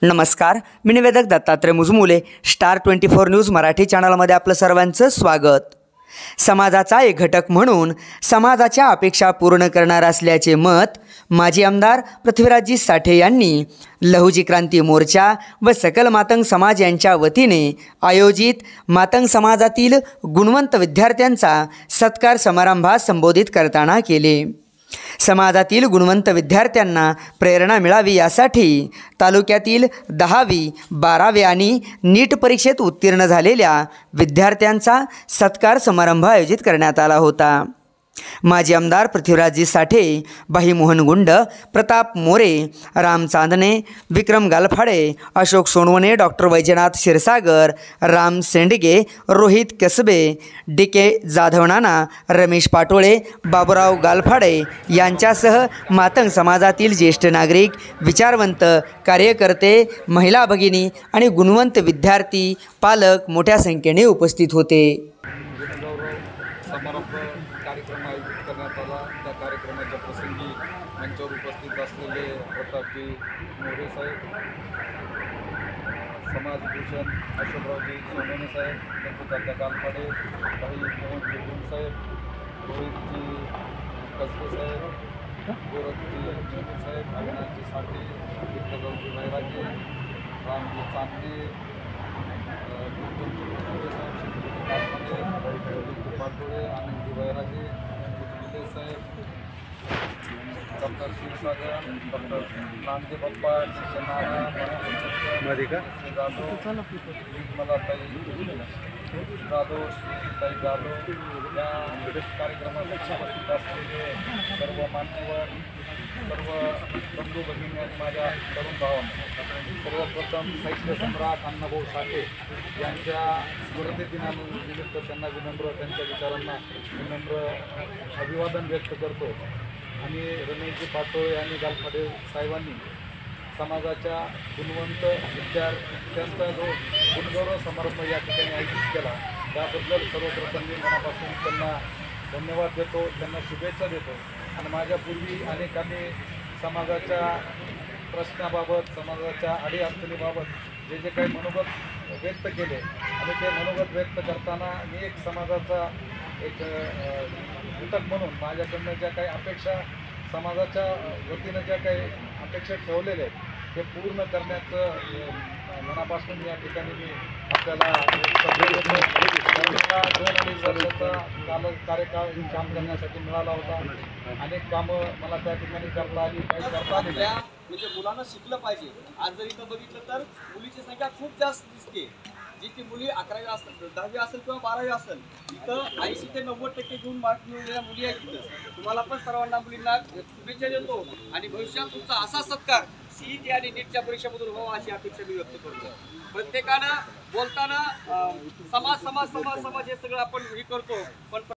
नमस्कार, मी निवेदक Dattatray Mujmule star 24 news Marathi चॅनलमध्ये आपलं सर्वांचं स्वागत। समाजाचा एक घटक म्हणून समाजाच्या अपेक्षा पूर्ण करणार असल्याचे मत माजी आमदार पृथ्वीराजजी साठे यांनी लहुजी क्रांती मोर्चा व सकल मातंग समाज यांच्या वतीने आयोजित मातंग समाजातील गुणवंत विद्यार्थ्यांचा सत्कार समारंभात संबोधित करताना केले। समाजातील गुणवंत विद्यार्थ्यांना प्रेरणा मिळावी यासाठी तालुक्यातील 10वी, 12वी आणि नीट परीक्षेत उत्तीर्ण झालेल्या विद्यार्थ्यांचा सत्कार समारंभ आयोजित करण्यात आला होता। माजी आमदार पृथ्वीराजजी साठे, भाई मोहन गुंड, प्रताप मोरे, राम चांदणे, विक्रम गालफाडे, अशोक सोनवणे, डॉक्टर वैजनाथ क्षीरसागर, राम सेंडगे, रोहित कसबे, DK जाधव नाना, रमेश पाटोळे, बाबूराव गालफाडे यांच्यासह मातंग समाजातील ज्येष्ठ नागरिक, विचारवंत, कार्यकर्ते, महिला भगिनी आणि गुणवंत विद्यार्थी, पालक मोठ्या संख्येने उपस्थित होते। समारंभ कार्यक्रम आयोजित करण्यात आला। त्या कार्यक्रमाच्या प्रसंगी मंचावर उपस्थित असलेले प्रतापजी मोरे साहेब, समाजभूषण अशोकरावजी सोनवणे साहेब, दत्तात्रय गालफाडे, भाई मोहन गुंड साहेब, रोहितजी कसबे साहेब, गोरखजी मेहमूद साहेब, अविनाशजी साठे, विठ्ठलरावजी वैरागे, रामजी चांदणे, पाटोळे, आनंदजी वैरागे, विजय साहेब, डॉक्टर क्षीरसागर, डॉक्टर नामदेव बाप्पा, जाधव, निर्मलाताई जाधव, श्रीताई जाधव या कार्यक्रमात उपस्थित असलेले सर्व मान्यवर, सर्व बंधू भगिनी आणि माझ्या तरुण भावांनो, सर्वप्रथम साहित्य सम्राट अण्णाभाऊ साठे यांच्या स्मृतिदिनानिमित्त त्यांना त्यांच्या विचारांना विनम्र अभिवादन व्यक्त करतो। आणि रमेशजी पाटोळे आणि गालफाडे साहेबांनी समाजाच्या गुणवंत विद्यार्थ्यांचा जो गुणगौरव समारंभ या ठिकाणी आयोजित केला त्याबद्दल सर्वप्रथम मी मनापासून त्यांना धन्यवाद देतो, त्यांना शुभेच्छा देतो। आणि माझ्यापूर्वी अनेकांनी समाजाच्या प्रश्नाबाबत, समाजाच्या अडीअडचणीबाबत जे काही मनोगत व्यक्त केले आणि ते मनोगत व्यक्त करताना मी एक समाजाचा एक घटक म्हणून माझ्याकडनं ज्या काही अपेक्षा, समाजाच्या वतीनं ज्या काही अपेक्षा ठेवलेल्या आहेत ते पूर्ण करण्याचं मनापासून या ठिकाणी मी आपल्याला 2-2.5 वर्षाचा कार्यकाळ काम करण्यासाठी मिळाला होता। अनेक कामं मला त्या ठिकाणी करता आली, काही करता आली म्हणजे मुलांना शिकलं पाहिजे। आज जर इथं बघितलं तर मुलीची संख्या खूप जास्त दिसते, जी ती मुली 11वी असेल, 10वी असेल किंवा 12वी असेल, इथं 80 ते 90% घेऊन मार्क मिळवलेल्या मुली आहेत। तिथं तुम्हाला पण सर्वांना मुलींना शुभेच्छा देतो आणि भविष्यात तुमचा असा सत्कार CET आणि नीटच्या परीक्षेमधून व्हावा अशी अपेक्षा मी व्यक्त करतो। प्रत्येकानं बोलताना समाज समाज समाज समाज हे सगळं आपण हे करतो, पण